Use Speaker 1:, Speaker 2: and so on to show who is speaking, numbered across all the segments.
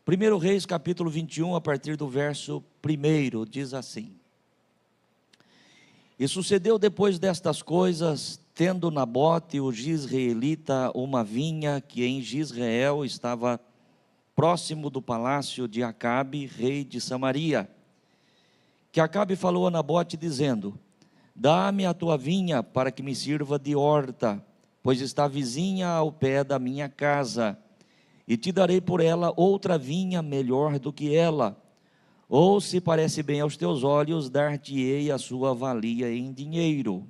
Speaker 1: 1 Reis, capítulo 21, a partir do verso 1, diz assim: E sucedeu depois destas coisas, tendo Nabote, o jizreelita, uma vinha que em Jizreel estava próximo do palácio de Acabe, rei de Samaria, que Acabe falou a Nabote, dizendo: Dá-me a tua vinha para que me sirva de horta, pois está vizinha ao pé da minha casa, e te darei por ela outra vinha melhor do que ela. Ou, se parece bem aos teus olhos, dar-te-ei a sua valia em dinheiro.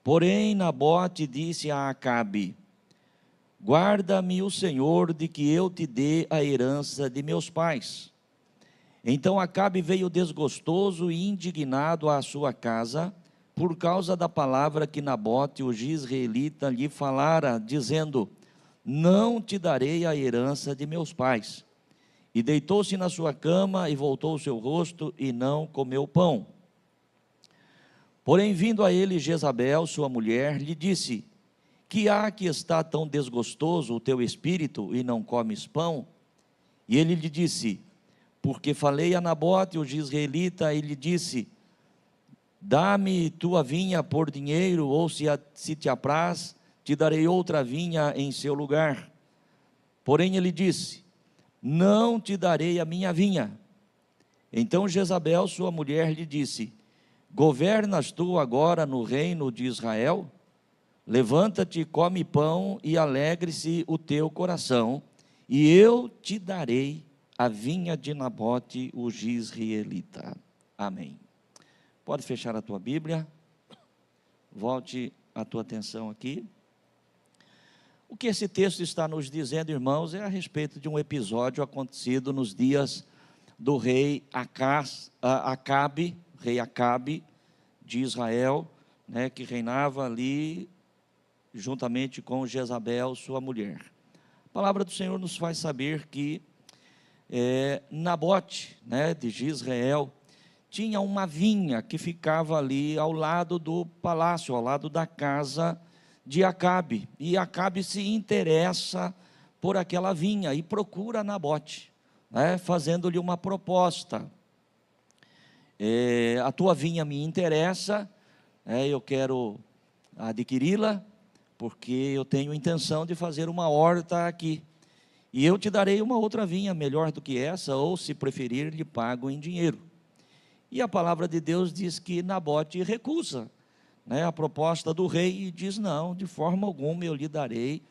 Speaker 1: Porém, Nabote disse a Acabe: Guarda-me o Senhor de que eu te dê a herança de meus pais. Então Acabe veio desgostoso e indignado à sua casa, por causa da palavra que Nabote, o jizreelita, lhe falara, dizendo: Não te darei a herança de meus pais. E deitou-se na sua cama e voltou o seu rosto e não comeu pão. Porém, vindo a ele Jezabel, sua mulher, lhe disse: Que há que está tão desgostoso o teu espírito e não comes pão? E ele lhe disse: Porque falei a Nabote, o jizreelita, e lhe disse: Dá-me tua vinha por dinheiro, ou se te apraz, te darei outra vinha em seu lugar. Porém ele disse: Não te darei a minha vinha. Então Jezabel, sua mulher, lhe disse: Governas tu agora no reino de Israel? Levanta-te, come pão, e alegre-se o teu coração, e eu te darei a vinha de Nabote, o jizreelita. Amém. Pode fechar a tua Bíblia, volte a tua atenção aqui. O que esse texto está nos dizendo, irmãos, é a respeito de um episódio acontecido nos dias do rei Acabe, rei Acabe de Israel, que reinava ali juntamente com Jezabel, sua mulher. A palavra do Senhor nos faz saber que Nabote, de Jizreel, tinha uma vinha que ficava ali ao lado do palácio, ao lado da casa de Acabe, e Acabe se interessa por aquela vinha e procura Nabote, fazendo-lhe uma proposta. A tua vinha me interessa, eu quero adquiri-la, porque eu tenho intenção de fazer uma horta aqui, e eu te darei uma outra vinha melhor do que essa, ou se preferir, lhe pago em dinheiro. E a palavra de Deus diz que Nabote recusa a proposta do rei e diz: não, de forma alguma eu lhe darei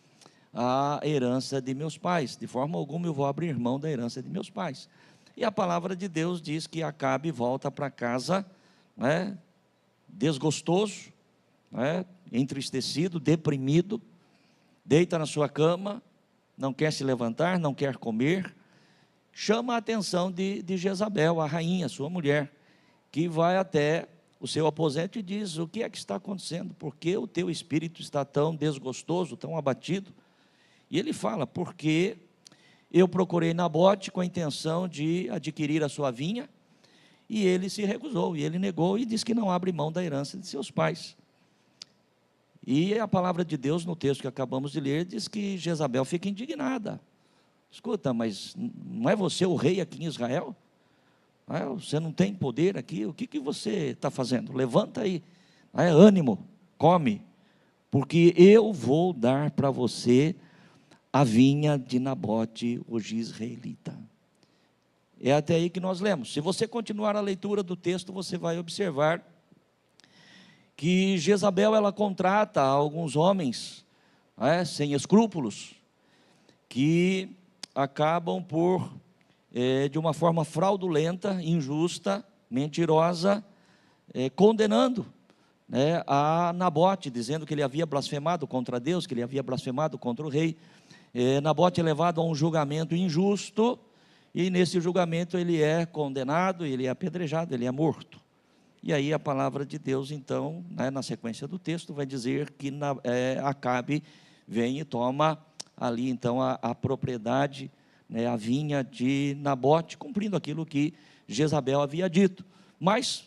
Speaker 1: a herança de meus pais, de forma alguma eu vou abrir mão da herança de meus pais. E a palavra de Deus diz que Acabe volta para casa, desgostoso, entristecido, deprimido, deita na sua cama, não quer se levantar, não quer comer, chama a atenção de Jezabel, a rainha, sua mulher, que vai até o seu aposento e diz: o que é que está acontecendo? Por que o teu espírito está tão desgostoso, tão abatido? E ele fala: porque eu procurei Nabote com a intenção de adquirir a sua vinha, e ele se recusou, e ele negou, e diz que não abre mão da herança de seus pais. E a palavra de Deus, no texto que acabamos de ler, diz que Jezabel fica indignada. Escuta, mas não é você o rei aqui em Israel? Você não tem poder aqui? O que você está fazendo? Levanta aí, ânimo, come, porque eu vou dar para você a vinha de Nabote, o jizreelita. É até aí que nós lemos. Se você continuar a leitura do texto, você vai observar que Jezabel, ela contrata alguns homens, sem escrúpulos, que acabam por, de uma forma fraudulenta, injusta, mentirosa, condenando a Nabote, dizendo que ele havia blasfemado contra Deus, que ele havia blasfemado contra o rei. Nabote é levado a um julgamento injusto, e nesse julgamento ele é condenado, ele é apedrejado, ele é morto. E aí a palavra de Deus, então, na sequência do texto, vai dizer que Acabe vem e toma ali, então, a propriedade, a vinha de Nabote, cumprindo aquilo que Jezabel havia dito. Mas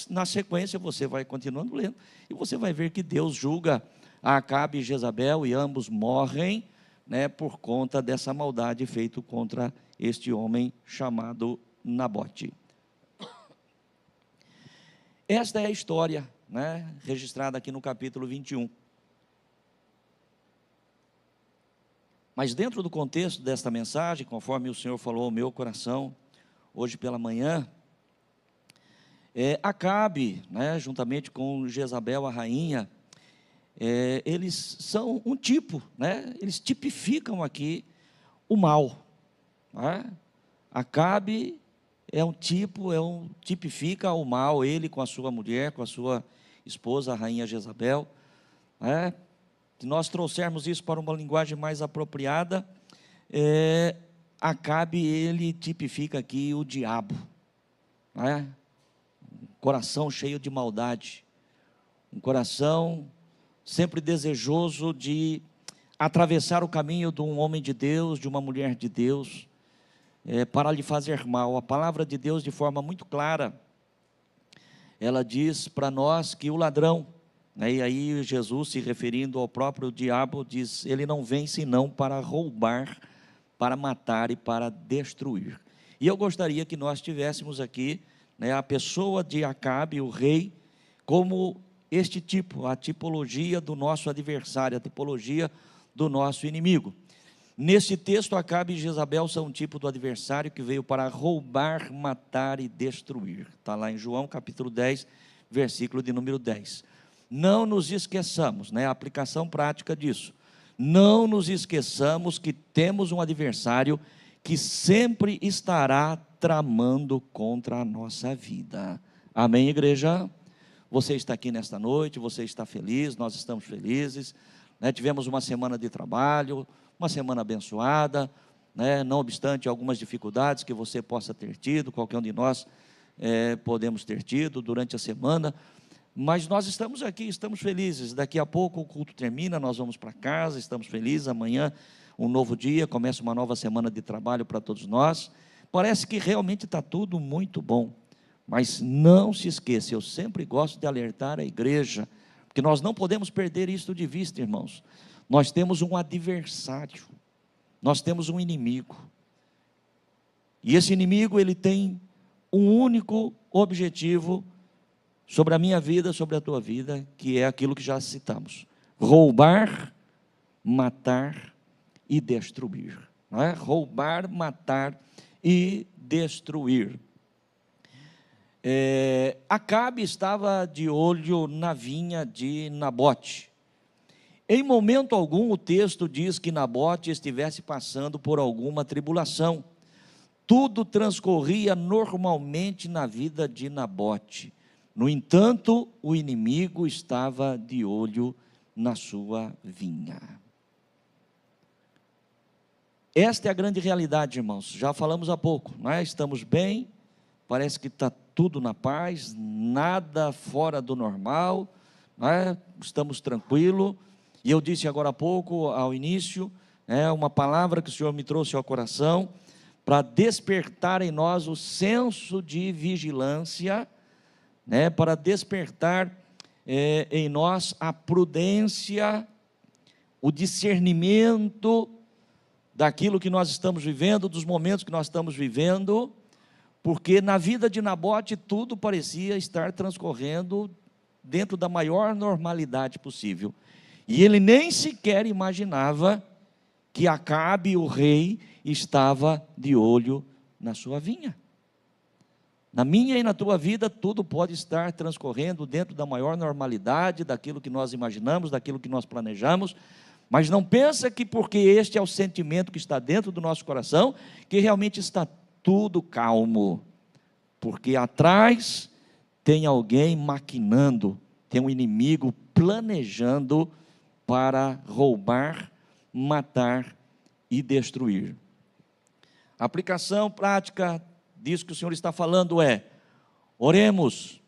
Speaker 1: na sequência, você vai continuando lendo, e você vai ver que Deus julga a Acabe e Jezabel, e ambos morrem, né, por conta dessa maldade feita contra este homem chamado Nabote. Esta é a história, né, registrada aqui no capítulo 21. Mas dentro do contexto desta mensagem, conforme o Senhor falou ao meu coração, hoje pela manhã, Acabe, né, juntamente com Jezabel, a rainha, eles são um tipo, né, eles tipificam aqui o mal. Né? Acabe tipifica o mal, ele com a sua mulher, com a sua esposa, a rainha Jezabel. Né? Se nós trouxermos isso para uma linguagem mais apropriada, Acabe, ele tipifica aqui o diabo. Né? Um coração cheio de maldade, um coração sempre desejoso de atravessar o caminho de um homem de Deus, de uma mulher de Deus, para lhe fazer mal. A palavra de Deus, de forma muito clara, ela diz para nós que o ladrão, né, e aí Jesus, se referindo ao próprio diabo, diz: ele não vem senão para roubar, para matar e para destruir. E eu gostaria que nós tivéssemos aqui, né, a pessoa de Acabe, o rei, como este tipo, a tipologia do nosso adversário, a tipologia do nosso inimigo. Neste texto, Acabe e Jezabel são um tipo do adversário que veio para roubar, matar e destruir. Está lá em João capítulo 10, versículo de número 10. Não nos esqueçamos, né, a aplicação prática disso. Não nos esqueçamos que temos um adversário que sempre estará tramando contra a nossa vida. Amém, igreja? Você está aqui nesta noite, você está feliz, nós estamos felizes, né? Tivemos uma semana de trabalho, uma semana abençoada, né? Não obstante algumas dificuldades que você possa ter tido, qualquer um de nós podemos ter tido durante a semana, mas nós estamos aqui, estamos felizes. Daqui a pouco o culto termina, nós vamos para casa, estamos felizes. Amanhã um novo dia, começa uma nova semana de trabalho para todos nós. Parece que realmente está tudo muito bom, mas não se esqueça, eu sempre gosto de alertar a igreja, porque nós não podemos perder isso de vista, irmãos. Nós temos um adversário, nós temos um inimigo, e esse inimigo, ele tem um único objetivo sobre a minha vida, sobre a tua vida, que é aquilo que já citamos: roubar, matar e destruir. Não é? Roubar, matar e destruir. Acabe estava de olho na vinha de Nabote. Em momento algum o texto diz que Nabote estivesse passando por alguma tribulação. Tudo transcorria normalmente na vida de Nabote. No entanto, o inimigo estava de olho na sua vinha. Esta é a grande realidade, irmãos. Já falamos há pouco, não é? Estamos bem, parece que está tudo na paz, nada fora do normal, não é? Estamos tranquilos. E eu disse agora há pouco, ao início, uma palavra que o Senhor me trouxe ao coração, para despertar em nós o senso de vigilância, para despertar em nós a prudência, o discernimento daquilo que nós estamos vivendo, dos momentos que nós estamos vivendo, porque na vida de Nabote tudo parecia estar transcorrendo dentro da maior normalidade possível, e ele nem sequer imaginava que Acabe, o rei, estava de olho na sua vinha. Na minha e na tua vida, tudo pode estar transcorrendo dentro da maior normalidade, daquilo que nós imaginamos, daquilo que nós planejamos, mas não pensa que porque este é o sentimento que está dentro do nosso coração, que realmente está tudo calmo, porque atrás tem alguém maquinando, tem um inimigo planejando para roubar, matar e destruir. A aplicação prática disso que o Senhor está falando é: oremos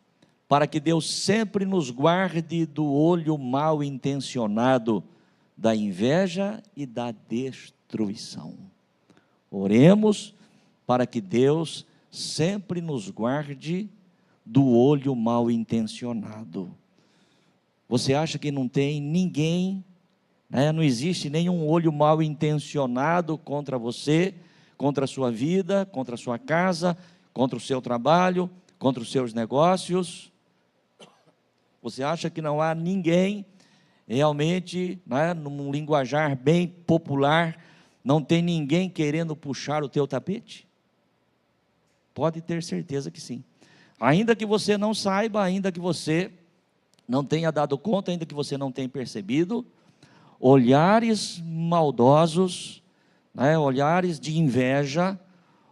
Speaker 1: para que Deus sempre nos guarde do olho mal intencionado, da inveja e da destruição. Oremos para que Deus sempre nos guarde do olho mal intencionado. Você acha que não tem ninguém né? Não existe nenhum olho mal intencionado contra você, contra a sua vida, contra a sua casa, contra o seu trabalho, contra os seus negócios. Você acha que não há ninguém realmente, né, num linguajar bem popular, não tem ninguém querendo puxar o teu tapete? Pode ter certeza que sim. Ainda que você não saiba, ainda que você não tenha dado conta, ainda que você não tenha percebido, olhares maldosos, né, olhares de inveja,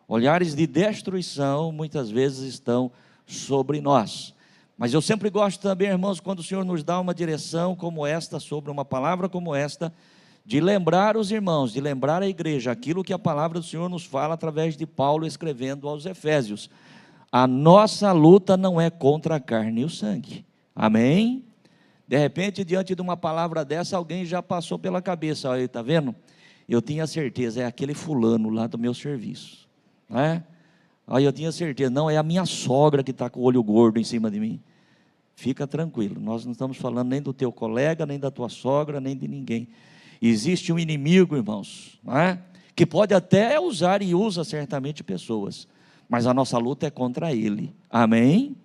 Speaker 1: olhares de destruição, muitas vezes estão sobre nós. Mas eu sempre gosto também, irmãos, quando o Senhor nos dá uma direção como esta, sobre uma palavra como esta, de lembrar os irmãos, de lembrar a igreja, aquilo que a palavra do Senhor nos fala através de Paulo escrevendo aos Efésios. A nossa luta não é contra a carne e o sangue. Amém? De repente, diante de uma palavra dessa, alguém já passou pela cabeça, olha, está vendo? Eu tinha certeza, é aquele fulano lá do meu serviço, né? Aí eu tinha certeza, não, é a minha sogra que está com o olho gordo em cima de mim. Fica tranquilo, nós não estamos falando nem do teu colega, nem da tua sogra, nem de ninguém. Existe um inimigo, irmãos, não é? Que pode até usar e usa certamente pessoas, mas a nossa luta é contra ele. Amém?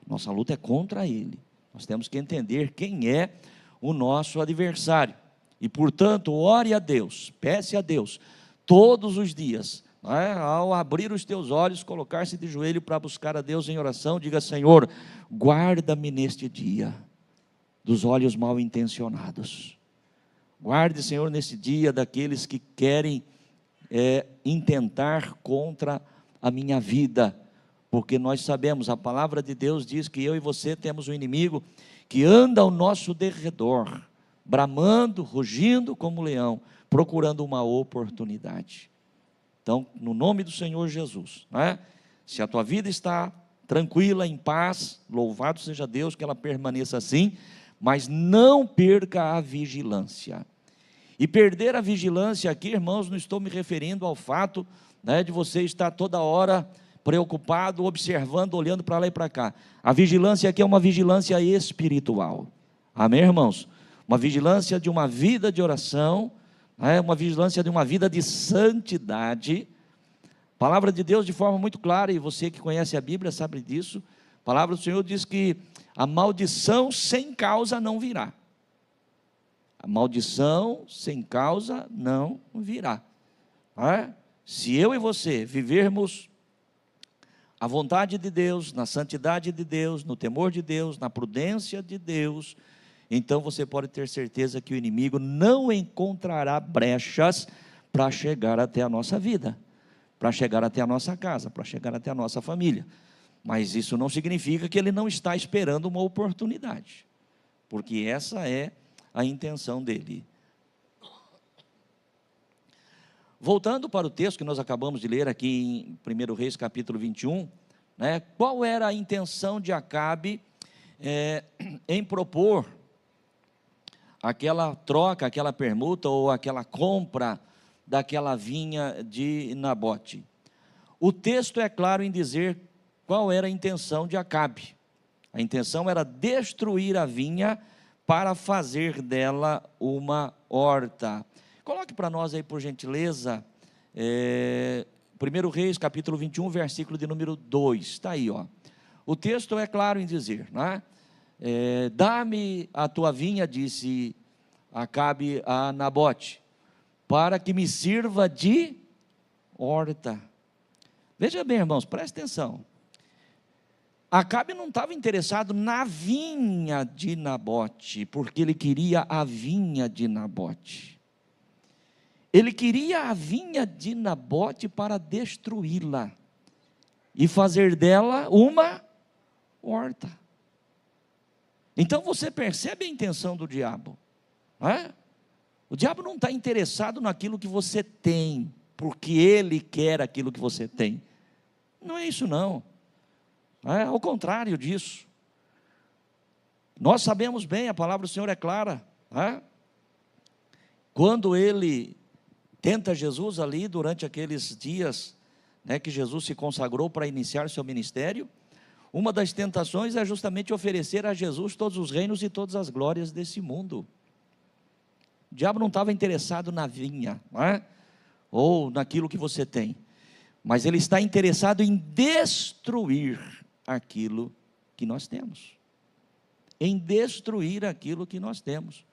Speaker 1: Nossa luta é contra ele. Nós temos que entender quem é o nosso adversário. E, portanto, ore a Deus, peça a Deus, todos os dias, ao abrir os teus olhos, colocar-se de joelho para buscar a Deus em oração, diga: Senhor, guarda-me neste dia dos olhos mal intencionados. Guarde, Senhor, nesse dia daqueles que querem intentar contra a minha vida, porque nós sabemos, a palavra de Deus diz que eu e você temos um inimigo que anda ao nosso derredor, bramando, rugindo como leão, procurando uma oportunidade. Então, no nome do Senhor Jesus, né? Se a tua vida está tranquila, em paz, louvado seja Deus, que ela permaneça assim, mas não perca a vigilância. E perder a vigilância aqui, irmãos, não estou me referindo ao fato, né, de você estar toda hora preocupado, observando, olhando para lá e para cá. A vigilância aqui é uma vigilância espiritual. Amém, irmãos? Uma vigilância de uma vida de oração, uma vigilância de uma vida de santidade. A palavra de Deus de forma muito clara, e você que conhece a Bíblia sabe disso, a palavra do Senhor diz que a maldição sem causa não virá. A maldição sem causa não virá. Se eu e você vivermos a vontade de Deus, na santidade de Deus, no temor de Deus, na prudência de Deus, então você pode ter certeza que o inimigo não encontrará brechas para chegar até a nossa vida, para chegar até a nossa casa, para chegar até a nossa família. Mas isso não significa que ele não está esperando uma oportunidade, porque essa é a intenção dele. Voltando para o texto que nós acabamos de ler aqui em 1 Reis capítulo 21, né, qual era a intenção de Acabe em propor aquela troca, aquela permuta ou aquela compra daquela vinha de Nabote? O texto é claro em dizer qual era a intenção de Acabe. A intenção era destruir a vinha para fazer dela uma horta. Coloque para nós aí, por gentileza, 1 Reis capítulo 21, versículo de número 2, está aí, ó. O texto é claro em dizer, né? Dá-me a tua vinha, disse Acabe a Nabote, para que me sirva de horta. Veja bem, irmãos, presta atenção. Acabe não estava interessado na vinha de Nabote, porque ele queria a vinha de Nabote. Ele queria a vinha de Nabote para destruí-la e fazer dela uma horta. Então você percebe a intenção do diabo, não é? O diabo não está interessado naquilo que você tem, porque ele quer aquilo que você tem. Não é isso não. Ao contrário disso. Nós sabemos bem, a palavra do Senhor é clara. Quando ele tenta Jesus ali, durante aqueles dias, que Jesus se consagrou para iniciar o seu ministério, uma das tentações é justamente oferecer a Jesus todos os reinos e todas as glórias desse mundo. O diabo não estava interessado na vinha, não é? Ou naquilo que você tem, mas ele está interessado em destruir aquilo que nós temos, em destruir aquilo que nós temos.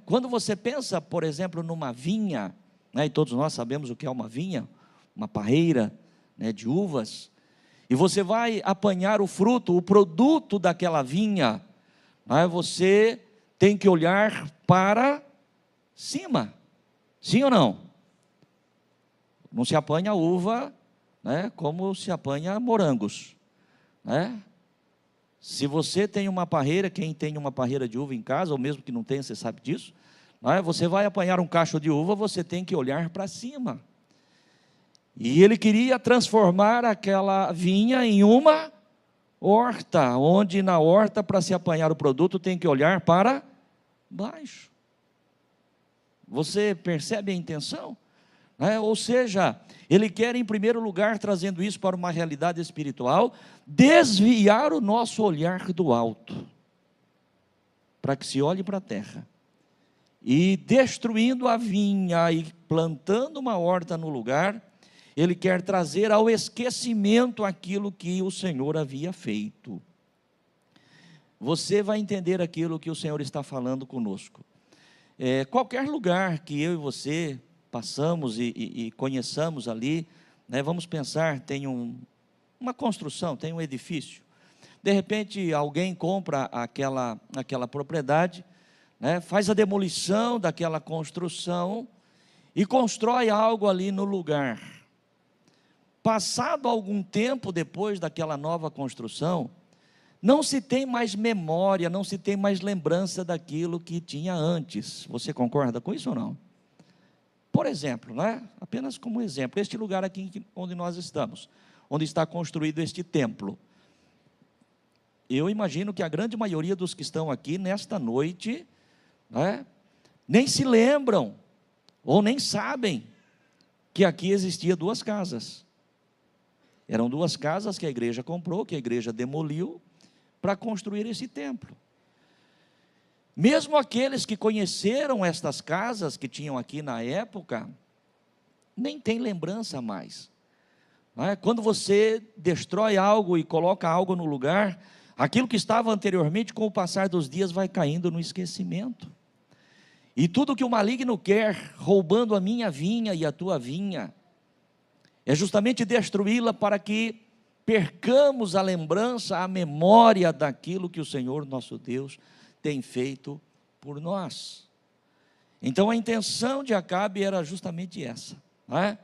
Speaker 1: Quando você pensa, por exemplo, numa vinha, né, e todos nós sabemos o que é uma vinha, uma parreira, né, de uvas, e você vai apanhar o fruto, o produto daquela vinha, né, você tem que olhar para cima, sim ou não? Não se apanha uva, né, como se apanha morangos, né? Se você tem uma parreira, quem tem uma parreira de uva em casa, ou mesmo que não tenha, você sabe disso, não é? Você vai apanhar um cacho de uva, você tem que olhar para cima. E ele queria transformar aquela vinha em uma horta, onde na horta, para se apanhar o produto, tem que olhar para baixo. Você percebe a intenção? Ou seja, ele quer em primeiro lugar, trazendo isso para uma realidade espiritual, desviar o nosso olhar do alto, para que se olhe para a terra, e destruindo a vinha e plantando uma horta no lugar, ele quer trazer ao esquecimento aquilo que o Senhor havia feito. Você vai entender aquilo que o Senhor está falando conosco. Qualquer lugar que eu e você passamos e conheçamos ali, né, vamos pensar, tem uma construção, tem um edifício, de repente alguém compra aquela propriedade, né, faz a demolição daquela construção e constrói algo ali no lugar. Passado algum tempo depois daquela nova construção, não se tem mais memória, não se tem mais lembrança daquilo que tinha antes. Você concorda com isso ou não? Por exemplo, né? Apenas como exemplo, este lugar aqui onde nós estamos, onde está construído este templo, eu imagino que a grande maioria dos que estão aqui nesta noite, né, nem se lembram, ou nem sabem, que aqui existia duas casas. Eram duas casas que a igreja comprou, que a igreja demoliu, para construir esse templo. Mesmo aqueles que conheceram estas casas que tinham aqui na época, nem tem lembrança mais. Quando você destrói algo e coloca algo no lugar, aquilo que estava anteriormente, com o passar dos dias, vai caindo no esquecimento. E tudo que o maligno quer, roubando a minha vinha e a tua vinha, é justamente destruí-la para que percamos a lembrança, a memória daquilo que o Senhor nosso Deus tem feito por nós. Então a intenção de Acabe era justamente essa, não é?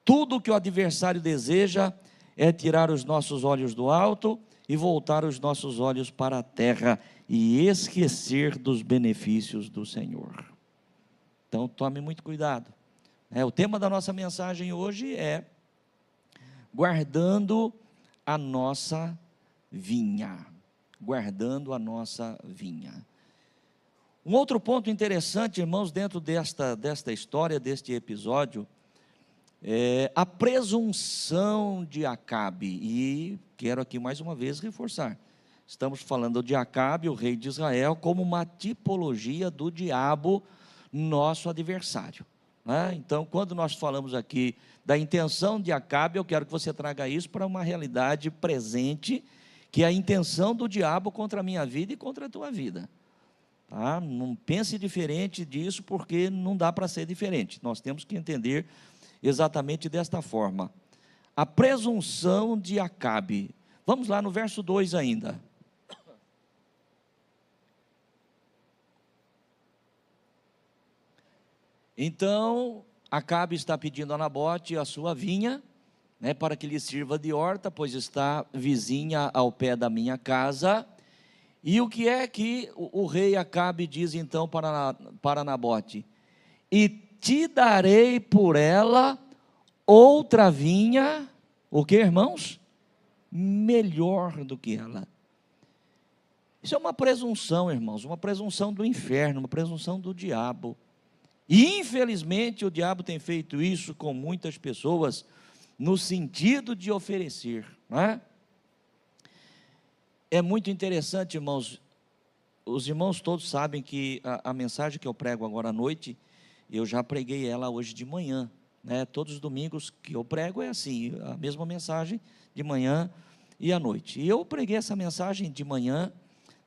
Speaker 1: Tudo que o adversário deseja é tirar os nossos olhos do alto e voltar os nossos olhos para a terra e esquecer dos benefícios do Senhor. Então tome muito cuidado. O tema da nossa mensagem hoje é guardando a nossa vinha. Guardando a nossa vinha. Um outro ponto interessante, irmãos, dentro desta história, deste episódio, é a presunção de Acabe. E quero aqui mais uma vez reforçar, estamos falando de Acabe, o rei de Israel, como uma tipologia do diabo, nosso adversário. Então, quando nós falamos aqui da intenção de Acabe, eu quero que você traga isso para uma realidade presente, que é a intenção do diabo contra a minha vida e contra a tua vida. Não pense diferente disso, porque não dá para ser diferente. Nós temos que entender exatamente desta forma. A presunção de Acabe. Vamos lá no verso 2 ainda. Então, Acabe está pedindo a Nabote a sua vinha, né, para que lhe sirva de horta, pois está vizinha ao pé da minha casa. E o que é que o rei Acabe diz então para Nabote? E te darei por ela outra vinha, o que, irmãos? Melhor do que ela. Isso é uma presunção, irmãos, uma presunção do inferno, uma presunção do diabo. E infelizmente o diabo tem feito isso com muitas pessoas, no sentido de oferecer, não é? É muito interessante, irmãos, os irmãos todos sabem que a mensagem que eu prego agora à noite, eu já preguei ela hoje de manhã, né? Todos os domingos que eu prego é assim, a mesma mensagem de manhã e à noite. E eu preguei essa mensagem de manhã,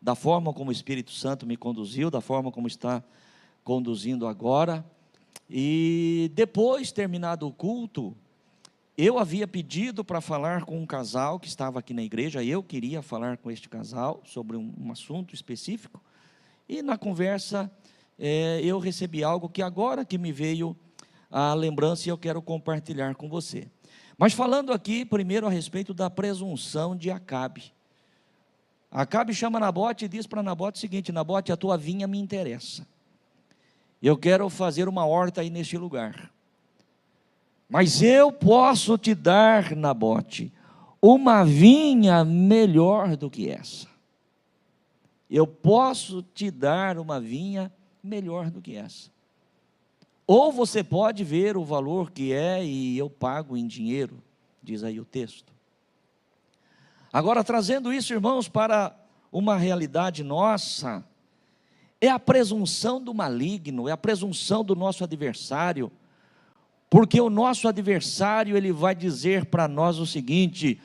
Speaker 1: da forma como o Espírito Santo me conduziu, da forma como está conduzindo agora. E depois, terminado o culto, eu havia pedido para falar com um casal que estava aqui na igreja, eu queria falar com este casal sobre um assunto específico, e na conversa eu recebi algo que agora que me veio à lembrança e eu quero compartilhar com você. Mas falando aqui primeiro a respeito da presunção de Acabe. Acabe chama Nabote e diz para Nabote o seguinte: Nabote, a tua vinha me interessa, eu quero fazer uma horta aí neste lugar, mas eu posso te dar, Nabote, uma vinha melhor do que essa. Eu posso te dar uma vinha melhor do que essa. Ou você pode ver o valor que é e eu pago em dinheiro, diz aí o texto. Agora, trazendo isso, irmãos, para uma realidade nossa, é a presunção do maligno, é a presunção do nosso adversário, porque o nosso adversário, ele vai dizer para nós o seguinte: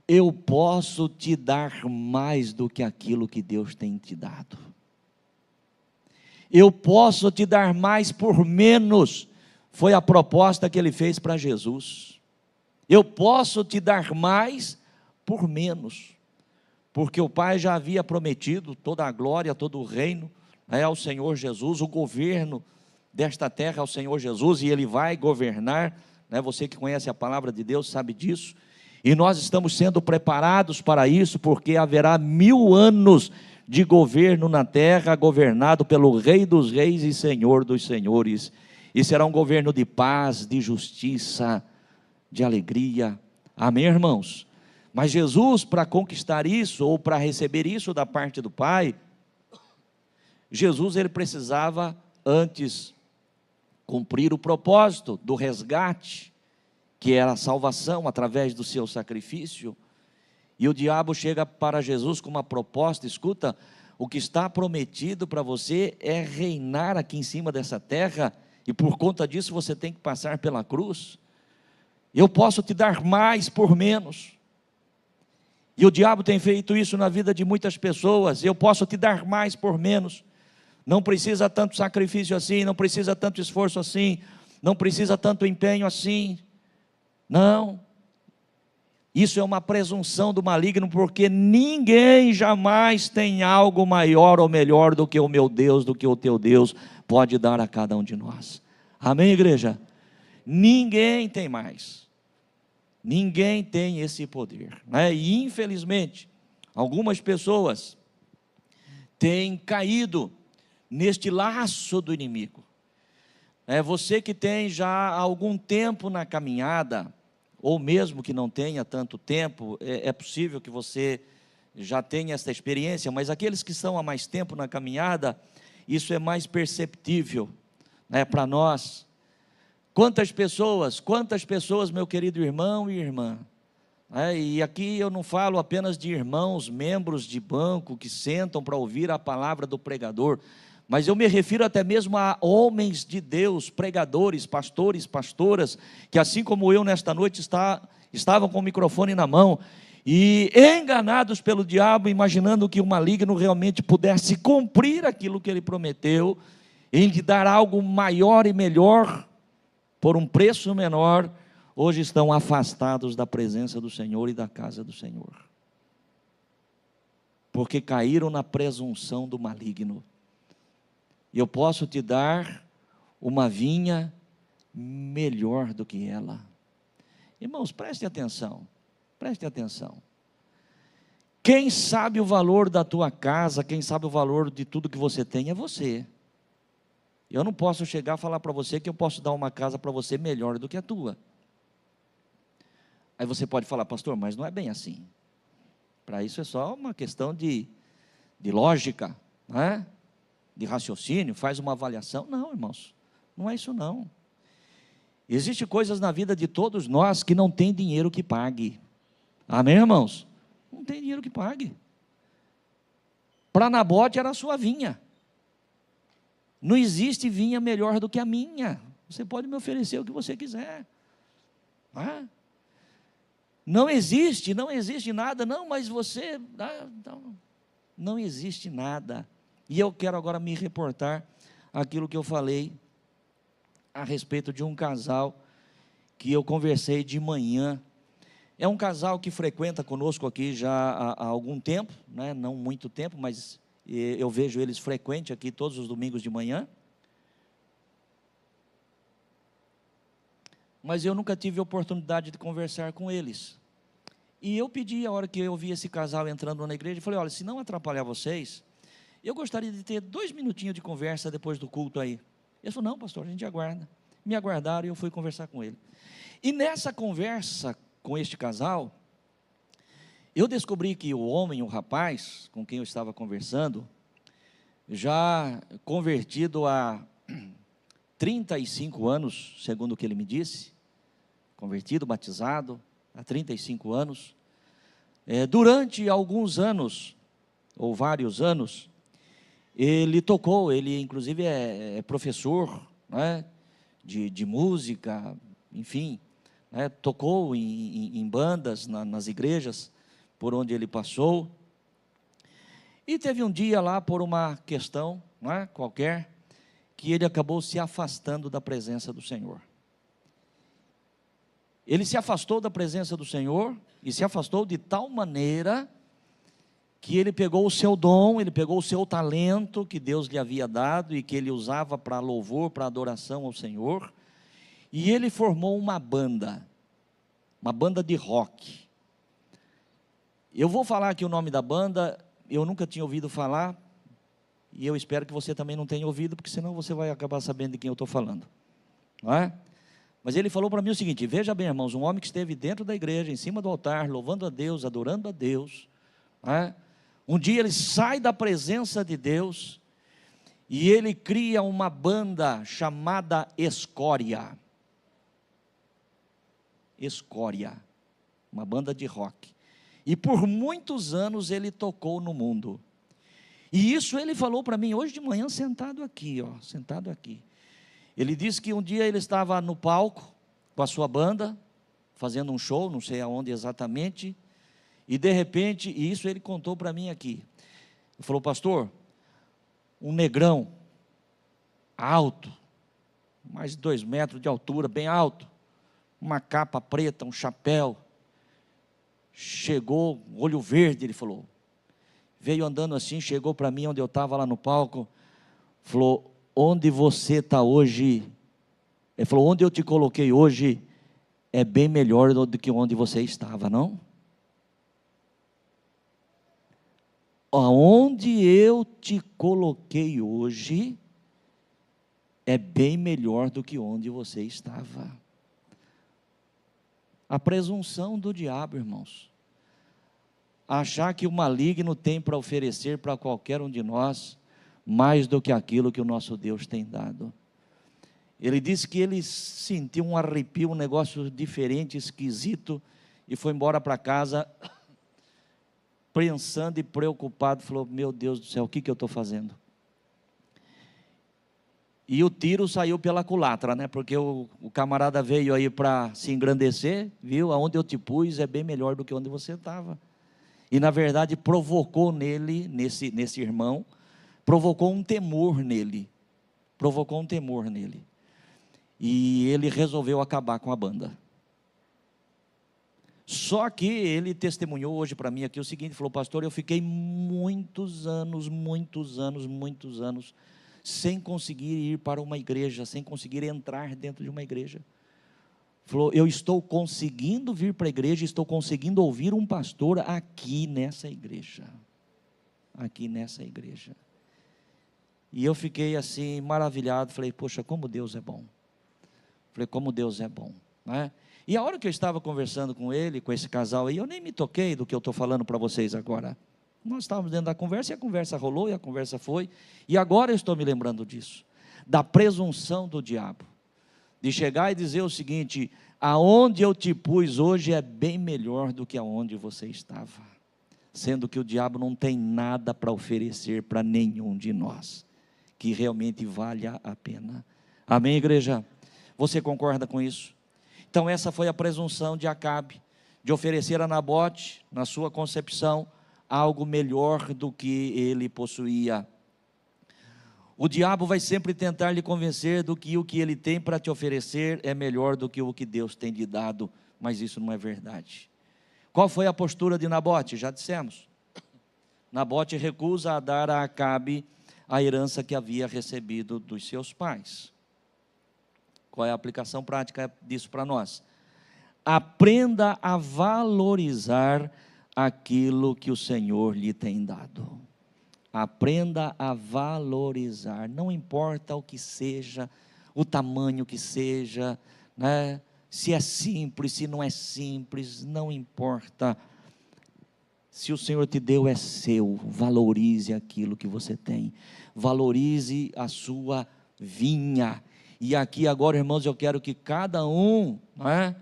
Speaker 1: eu posso te dar mais do que aquilo que Deus tem te dado. Eu posso te dar mais por menos, foi a proposta que ele fez para Jesus. Eu posso te dar mais por menos, porque o Pai já havia prometido toda a glória, todo o reino ao Senhor Jesus, o governo desta terra ao Senhor Jesus, e Ele vai governar, você que conhece a palavra de Deus sabe disso, e nós estamos sendo preparados para isso, porque haverá 1000 anos de governo na terra, governado pelo Rei dos Reis e Senhor dos Senhores, e será um governo de paz, de justiça, de alegria, amém, irmãos? Mas Jesus, para conquistar isso, ou para receber isso da parte do Pai, Jesus, ele precisava antes cumprir o propósito do resgate, que era a salvação através do seu sacrifício. E o diabo chega para Jesus com uma proposta: escuta, o que está prometido para você é reinar aqui em cima dessa terra, e por conta disso você tem que passar pela cruz. Eu posso te dar mais por menos. E o diabo tem feito isso na vida de muitas pessoas: eu posso te dar mais por menos. Não precisa tanto sacrifício assim, não precisa tanto esforço assim, não precisa tanto empenho assim. Não, isso é uma presunção do maligno, porque ninguém jamais tem algo maior ou melhor do que o meu Deus, do que o teu Deus pode dar a cada um de nós. Amém, igreja? Ninguém tem mais, ninguém tem esse poder, E infelizmente, algumas pessoas têm caído neste laço do inimigo. Você que tem já algum tempo na caminhada, ou mesmo que não tenha tanto tempo, é possível que você já tenha essa experiência, mas aqueles que estão há mais tempo na caminhada, isso é mais perceptível, para nós. Quantas pessoas, meu querido irmão e irmã, e aqui eu não falo apenas de irmãos, membros de banco, que sentam para ouvir a palavra do pregador, mas eu me refiro até mesmo a homens de Deus, pregadores, pastores, pastoras, que assim como eu nesta noite estavam com o microfone na mão, e enganados pelo diabo, imaginando que o maligno realmente pudesse cumprir aquilo que ele prometeu, em lhe dar algo maior e melhor, por um preço menor, hoje estão afastados da presença do Senhor e da casa do Senhor, porque caíram na presunção do maligno. Eu posso te dar uma vinha melhor do que ela. Irmãos, prestem atenção, quem sabe o valor da tua casa, quem sabe o valor de tudo que você tem é você. Eu não posso chegar a falar para você que eu posso dar uma casa para você melhor do que a tua. Aí você pode falar: pastor, mas não é bem assim. Para isso é só uma questão de lógica, de raciocínio, faz uma avaliação. Não, irmãos, não é isso não. Existem coisas na vida de todos nós que não tem dinheiro que pague. Amém, irmãos? Não tem dinheiro que pague. Para Nabote era a sua vinha. Não existe vinha melhor do que a minha. Você pode me oferecer o que você quiser. Não existe nada. Não, mas você... Não existe nada. E eu quero agora me reportar àquilo que eu falei a respeito de um casal que eu conversei de manhã. É um casal que frequenta conosco aqui já há algum tempo, né? Não muito tempo, mas eu vejo eles frequentes aqui todos os domingos de manhã. Mas eu nunca tive oportunidade de conversar com eles. E eu pedi, a hora que eu vi esse casal entrando na igreja, eu falei, olha, se não atrapalhar vocês, eu gostaria de ter 2 minutinhos de conversa depois do culto aí. Eles falaram, não, pastor, a gente aguarda. Me aguardaram e eu fui conversar com ele. E nessa conversa com este casal, eu descobri que o homem, o rapaz com quem eu estava conversando, já convertido há 35 anos, segundo o que ele me disse, convertido, batizado, há 35 anos, durante alguns anos, ou vários anos, ele tocou, ele inclusive é professor, né, de música, enfim, né, tocou em bandas, nas igrejas por onde ele passou, e teve um dia lá, por uma questão, né, qualquer, que ele acabou se afastando da presença do Senhor. Ele se afastou da presença do Senhor, e se afastou de tal maneira, que ele pegou o seu dom, ele pegou o seu talento, que Deus lhe havia dado, e que ele usava para louvor, para adoração ao Senhor, e ele formou uma banda de rock. Eu vou falar aqui o nome da banda, eu nunca tinha ouvido falar, e eu espero que você também não tenha ouvido, porque senão você vai acabar sabendo de quem eu estou falando, não é? Mas ele falou para mim o seguinte, veja bem, irmãos, um homem que esteve dentro da igreja, em cima do altar, louvando a Deus, adorando a Deus, não é? Um dia ele sai da presença de Deus, e ele cria uma banda chamada Escória, uma banda de rock, e por muitos anos ele tocou no mundo, e isso ele falou para mim hoje de manhã, sentado aqui, ele disse que um dia ele estava no palco, com a sua banda, fazendo um show, não sei aonde exatamente, e de repente, e isso ele contou para mim aqui, ele falou, pastor, um negrão, alto, mais de 2 metros de altura, bem alto, uma capa preta, um chapéu, chegou, olho verde, ele falou, veio andando assim, chegou para mim, onde eu estava lá no palco, falou, onde você está hoje, ele falou, onde eu te coloquei hoje, é bem melhor do que onde você estava, não? Aonde eu te coloquei hoje, é bem melhor do que onde você estava. A presunção do diabo, irmãos, achar que o maligno tem para oferecer para qualquer um de nós, mais do que aquilo que o nosso Deus tem dado. Ele disse que ele sentiu um arrepio, um negócio diferente, esquisito, e foi embora para casa, pensando e preocupado, falou, meu Deus do céu, o que eu estou fazendo? E o tiro saiu pela culatra, né? Porque o camarada veio aí para se engrandecer, viu? Aonde eu te pus é bem melhor do que onde você estava. E na verdade provocou nele, nesse irmão, provocou um temor nele, e ele resolveu acabar com a banda. Só que ele testemunhou hoje para mim aqui o seguinte, falou, pastor, eu fiquei muitos anos, sem conseguir ir para uma igreja, sem conseguir entrar dentro de uma igreja. Falou, eu estou conseguindo vir para a igreja, estou conseguindo ouvir um pastor aqui nessa igreja. E eu fiquei assim, maravilhado, falei, poxa, como Deus é bom. Né? E a hora que eu estava conversando com ele, com esse casal aí, eu nem me toquei do que eu estou falando para vocês agora. Nós estávamos dentro da conversa, e a conversa rolou, e a conversa foi, e agora eu estou me lembrando disso, da presunção do diabo, de chegar e dizer o seguinte, aonde eu te pus hoje é bem melhor do que aonde você estava. sendo que o diabo não tem nada para oferecer para nenhum de nós, que realmente valha a pena. Amém, igreja? Você concorda com isso? Então essa foi a presunção de Acabe, de oferecer a Nabote, na sua concepção, algo melhor do que ele possuía. O diabo vai sempre tentar lhe convencer do que o que ele tem para te oferecer é melhor do que o que Deus tem lhe dado, mas isso não é verdade. Qual foi a postura de Nabote? Já dissemos. Nabote recusa a dar a Acabe a herança que havia recebido dos seus pais. Qual é a aplicação prática disso para nós? Aprenda a valorizar aquilo que o Senhor lhe tem dado. Aprenda a valorizar, não importa o que seja, o tamanho que seja, né? Se é simples, se não é simples, não importa. Se o Senhor te deu, é seu. Valorize aquilo que você tem, valorize a sua vinha. E aqui agora, irmãos, eu quero que cada um, né,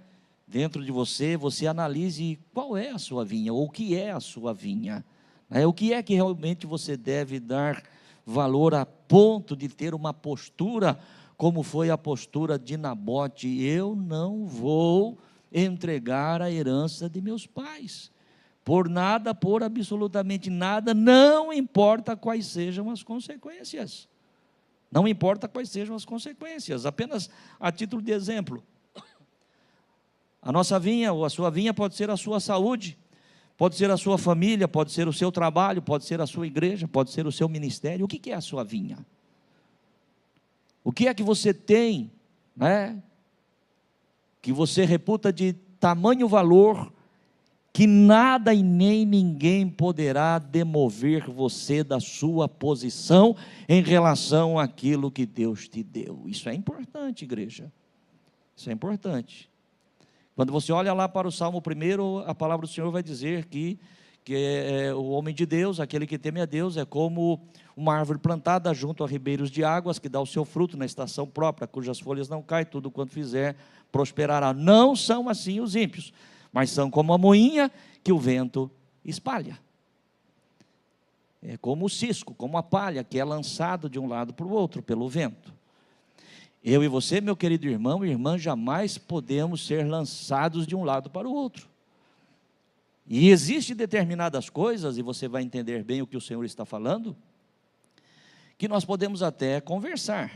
Speaker 1: dentro de você, você analise qual é a sua vinha, ou o que é a sua vinha. O que é que realmente você deve dar valor a ponto de ter uma postura, como foi a postura de Nabote: eu não vou entregar a herança de meus pais, por nada, por absolutamente nada, não importa quais sejam as consequências, não importa quais sejam as consequências. Apenas a título de exemplo, a nossa vinha, ou a sua vinha, pode ser a sua saúde, pode ser a sua família, pode ser o seu trabalho, pode ser a sua igreja, pode ser o seu ministério. O que é a sua vinha? O que é que você tem, né, que você reputa de tamanho valor, que nada e nem ninguém poderá demover você da sua posição em relação àquilo que Deus te deu? Isso é importante, igreja, isso é importante. Quando você olha lá para o Salmo 1, a palavra do Senhor vai dizer que o homem de Deus, aquele que teme a Deus, é como uma árvore plantada junto a ribeiros de águas, que dá o seu fruto na estação própria, cujas folhas não caem, tudo quanto fizer prosperará. Não são assim os ímpios, mas são como a moinha que o vento espalha. É como o cisco, como a palha, que é lançado de um lado para o outro pelo vento. Eu e você, meu querido irmão e irmã, jamais podemos ser lançados de um lado para o outro. E existem determinadas coisas, e você vai entender bem o que o Senhor está falando, que nós podemos até conversar,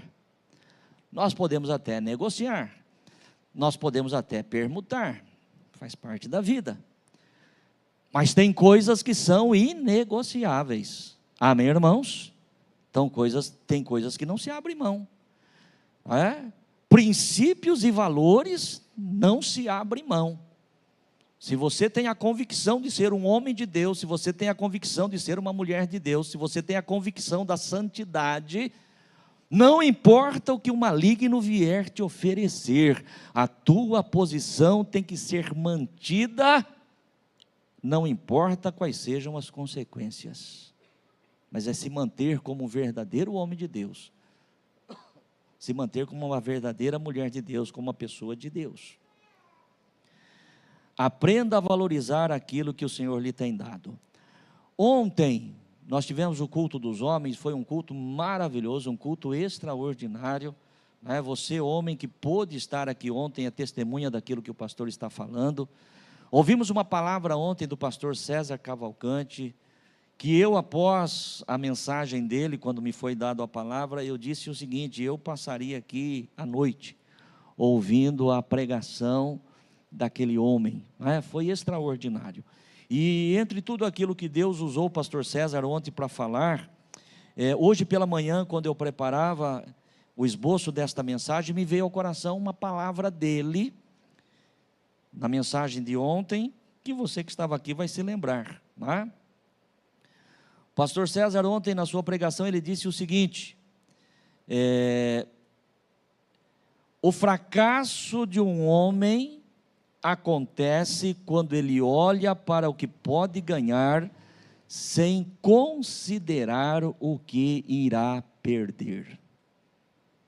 Speaker 1: nós podemos até negociar, nós podemos até permutar, faz parte da vida. Mas tem coisas que são inegociáveis. Amém, irmãos? Então, tem coisas que não se abrem mão. Princípios e valores não se abrem mão. Se você tem a convicção de ser um homem de Deus, se você tem a convicção de ser uma mulher de Deus, se você tem a convicção da santidade, não importa o que o maligno vier te oferecer, a tua posição tem que ser mantida, não importa quais sejam as consequências, mas é se manter como um verdadeiro homem de Deus, se manter como uma verdadeira mulher de Deus, como uma pessoa de Deus. Aprenda a valorizar aquilo que o Senhor lhe tem dado. Ontem nós tivemos o culto dos homens, foi um culto maravilhoso, um culto extraordinário. Você, homem, que pôde estar aqui ontem, é testemunha daquilo que o pastor está falando. Ouvimos uma palavra ontem do pastor César Cavalcante, que eu, após a mensagem dele, quando me foi dado a palavra, eu disse o seguinte: eu passaria aqui à noite, ouvindo a pregação daquele homem, foi extraordinário. E entre tudo aquilo que Deus usou o pastor César ontem para falar, hoje pela manhã, quando eu preparava o esboço desta mensagem, me veio ao coração uma palavra dele, na mensagem de ontem, que você que estava aqui vai se lembrar, O pastor César ontem, na sua pregação, ele disse o seguinte: o fracasso de um homem acontece quando ele olha para o que pode ganhar, sem considerar o que irá perder.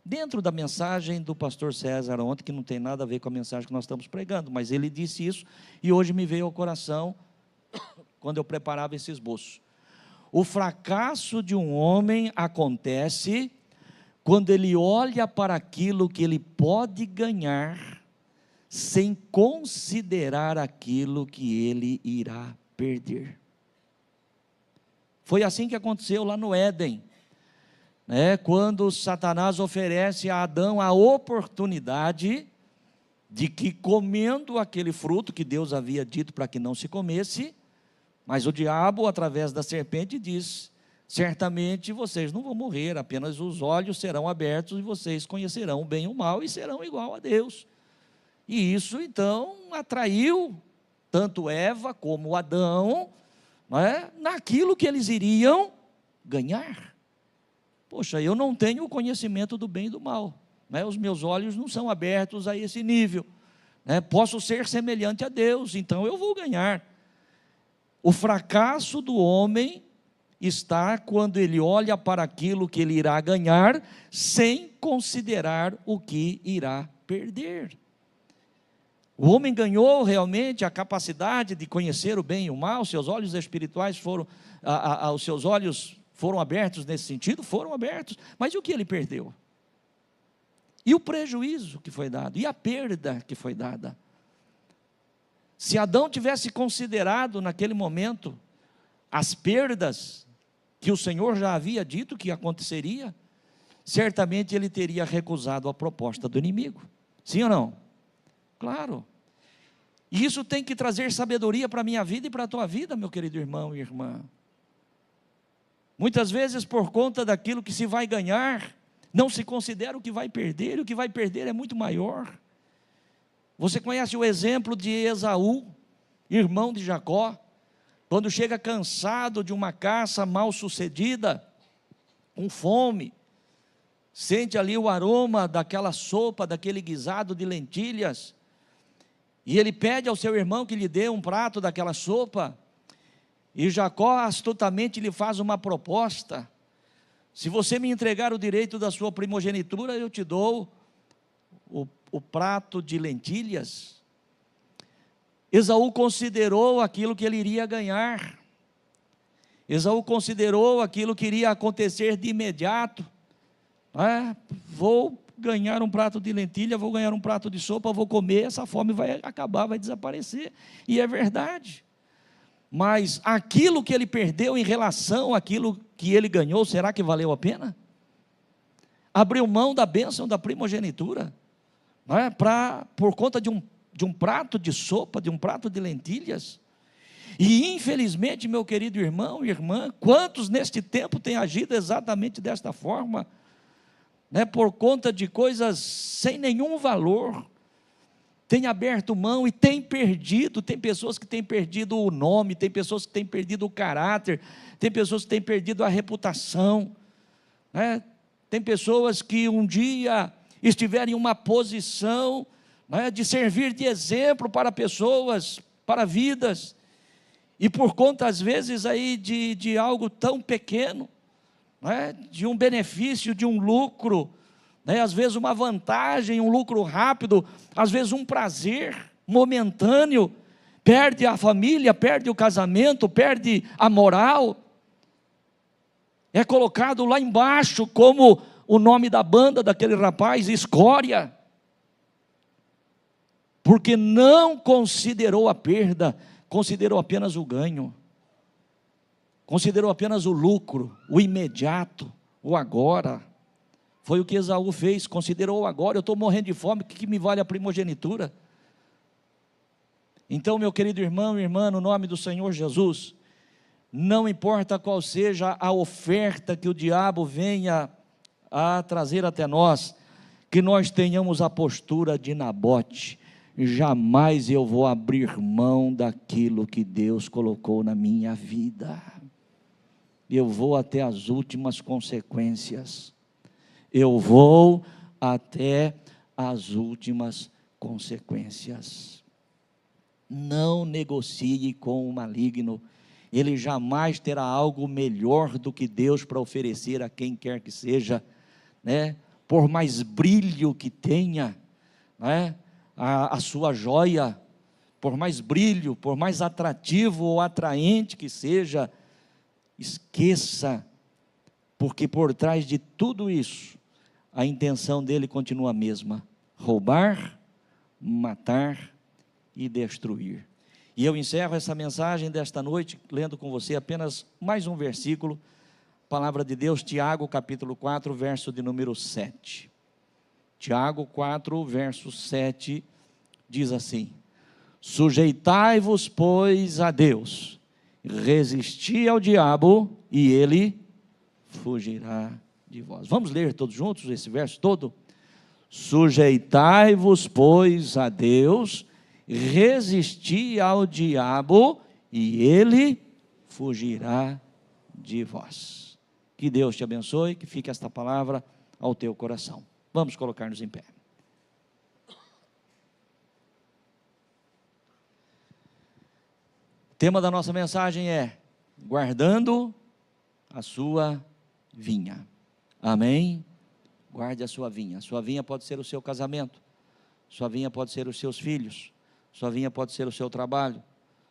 Speaker 1: Dentro da mensagem do pastor César ontem, que não tem nada a ver com a mensagem que nós estamos pregando, mas ele disse isso, e hoje me veio ao coração quando eu preparava esse esboço. O fracasso de um homem acontece quando ele olha para aquilo que ele pode ganhar, sem considerar aquilo que ele irá perder. Foi assim que aconteceu lá no Éden, quando Satanás oferece a Adão a oportunidade de que, comendo aquele fruto que Deus havia dito para que não se comesse, mas o diabo, através da serpente, diz: certamente vocês não vão morrer, apenas os olhos serão abertos e vocês conhecerão o bem e o mal e serão igual a Deus. E isso então atraiu tanto Eva como Adão, naquilo que eles iriam ganhar. Poxa, eu não tenho o conhecimento do bem e do mal, os meus olhos não são abertos a esse nível, posso ser semelhante a Deus, então eu vou ganhar. O fracasso do homem está quando ele olha para aquilo que ele irá ganhar, sem considerar o que irá perder. O homem ganhou realmente a capacidade de conhecer o bem e o mal, seus olhos espirituais foram, os seus olhos foram abertos nesse sentido, foram abertos, mas e o que ele perdeu? E o prejuízo que foi dado? E a perda que foi dada? Se Adão tivesse considerado naquele momento as perdas que o Senhor já havia dito que aconteceria, certamente ele teria recusado a proposta do inimigo. Sim ou não? Claro. E isso tem que trazer sabedoria para a minha vida e para a tua vida, meu querido irmão e irmã. Muitas vezes, por conta daquilo que se vai ganhar, não se considera o que vai perder, e o que vai perder é muito maior. Você conhece o exemplo de Esaú, irmão de Jacó, quando chega cansado de uma caça mal sucedida, com fome, sente ali o aroma daquela sopa, daquele guisado de lentilhas, e ele pede ao seu irmão que lhe dê um prato daquela sopa, e Jacó astutamente lhe faz uma proposta: se você me entregar o direito da sua primogenitura, eu te dou o prato de lentilhas. Esaú considerou aquilo que ele iria ganhar, Esaú considerou aquilo que iria acontecer de imediato. Vou ganhar um prato de lentilha, vou ganhar um prato de sopa, vou comer, essa fome vai acabar, vai desaparecer, e é verdade. Mas aquilo que ele perdeu em relação àquilo que ele ganhou, será que valeu a pena? Abriu mão da bênção da primogenitura, por conta de um prato de sopa, de um prato de lentilhas. E infelizmente, meu querido irmão e irmã, quantos neste tempo têm agido exatamente desta forma, por conta de coisas sem nenhum valor, tem aberto mão e tem perdido. Tem pessoas que têm perdido o nome, tem pessoas que têm perdido o caráter, tem pessoas que têm perdido a reputação, tem pessoas que um dia estiverem em uma posição de servir de exemplo para pessoas, para vidas, e por conta às vezes aí de algo tão pequeno, de um benefício, de um lucro, às vezes uma vantagem, um lucro rápido, às vezes um prazer momentâneo, perde a família, perde o casamento, perde a moral, é colocado lá embaixo como o nome da banda daquele rapaz, escória, porque não considerou a perda, considerou apenas o ganho, considerou apenas o lucro, o imediato, o agora. Foi o que Esaú fez, considerou agora: eu estou morrendo de fome, o que me vale a primogenitura? Então, meu querido irmão e irmã, no nome do Senhor Jesus, não importa qual seja a oferta que o diabo venha a trazer até nós, que nós tenhamos a postura de Nabote: jamais eu vou abrir mão daquilo que Deus colocou na minha vida, eu vou até as últimas consequências, eu vou até as últimas consequências. Não negocie com o maligno, ele jamais terá algo melhor do que Deus para oferecer a quem quer que seja, por mais brilho que tenha, a sua joia, por mais brilho, por mais atrativo ou atraente que seja, esqueça, porque por trás de tudo isso, a intenção dele continua a mesma: roubar, matar e destruir. E eu encerro essa mensagem desta noite, lendo com você apenas mais um versículo, palavra de Deus, Tiago capítulo 4, verso de número 7. Tiago 4, verso 7, diz assim: sujeitai-vos, pois, a Deus, resisti ao diabo, e ele fugirá de vós. Vamos ler todos juntos esse verso todo? Sujeitai-vos, pois, a Deus, resisti ao diabo, e ele fugirá de vós. Que Deus te abençoe, que fique esta palavra ao teu coração. Vamos colocar-nos em pé. O tema da nossa mensagem é: guardando a sua vinha. Amém? Guarde a sua vinha. A sua vinha pode ser o seu casamento, sua vinha pode ser os seus filhos, sua vinha pode ser o seu trabalho,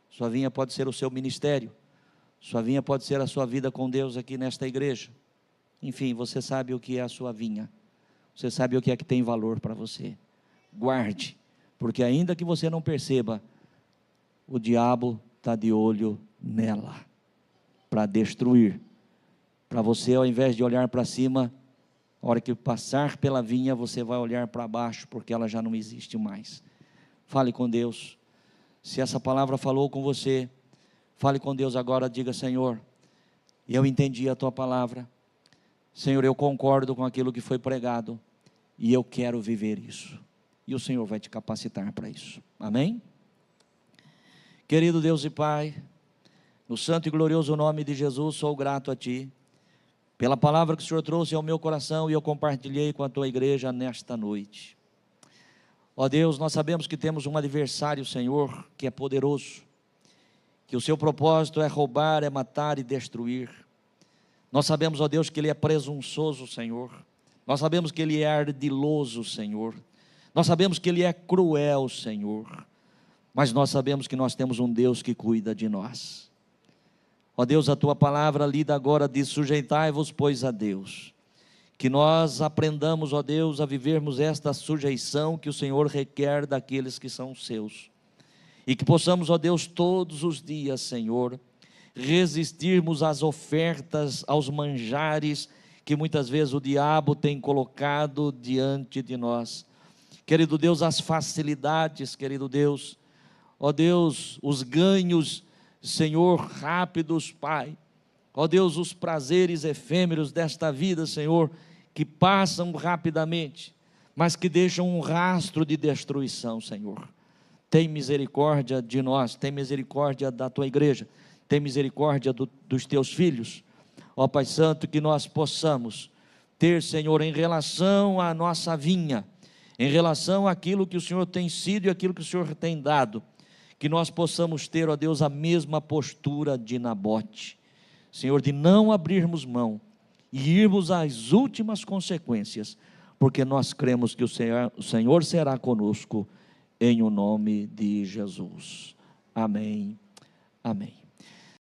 Speaker 1: sua vinha pode ser o seu ministério, sua vinha pode ser a sua vida com Deus aqui nesta igreja. Enfim, você sabe o que é a sua vinha, você sabe o que é que tem valor para você. Guarde, porque ainda que você não perceba, o diabo está de olho nela, para destruir, para você, ao invés de olhar para cima, a hora que passar pela vinha, você vai olhar para baixo, porque ela já não existe mais. Fale com Deus. Se essa palavra falou com você, fale com Deus agora, diga: Senhor, eu entendi a tua palavra, Senhor, eu concordo com aquilo que foi pregado, e eu quero viver isso, e o Senhor vai te capacitar para isso. Amém? Querido Deus e Pai, no santo e glorioso nome de Jesus, sou grato a Ti, pela palavra que o Senhor trouxe ao meu coração, e eu compartilhei com a Tua igreja nesta noite. Ó Deus, nós sabemos que temos um adversário, Senhor, que é poderoso, que o seu propósito é roubar, é matar e destruir. Nós sabemos, ó Deus, que ele é presunçoso, Senhor. Nós sabemos que ele é ardiloso, Senhor. Nós sabemos que ele é cruel, Senhor. Mas nós sabemos que nós temos um Deus que cuida de nós. Ó Deus, a Tua palavra lida agora diz: sujeitai-vos, pois, a Deus. Que nós aprendamos, ó Deus, a vivermos esta sujeição que o Senhor requer daqueles que são seus. E que possamos, ó Deus, todos os dias, Senhor, resistirmos às ofertas, aos manjares que muitas vezes o diabo tem colocado diante de nós. Querido Deus, as facilidades, querido Deus, ó Deus, os ganhos, Senhor, rápidos, Pai, ó Deus, os prazeres efêmeros desta vida, Senhor, que passam rapidamente, mas que deixam um rastro de destruição, Senhor. Tem misericórdia de nós, tem misericórdia da Tua igreja, tem misericórdia dos Teus filhos, ó Pai Santo, que nós possamos ter, Senhor, em relação à nossa vinha, em relação àquilo que o Senhor tem sido e aquilo que o Senhor tem dado, que nós possamos ter, ó Deus, a mesma postura de Nabote, Senhor, de não abrirmos mão e irmos às últimas consequências, porque nós cremos que o Senhor será conosco, em o nome de Jesus. Amém. Amém.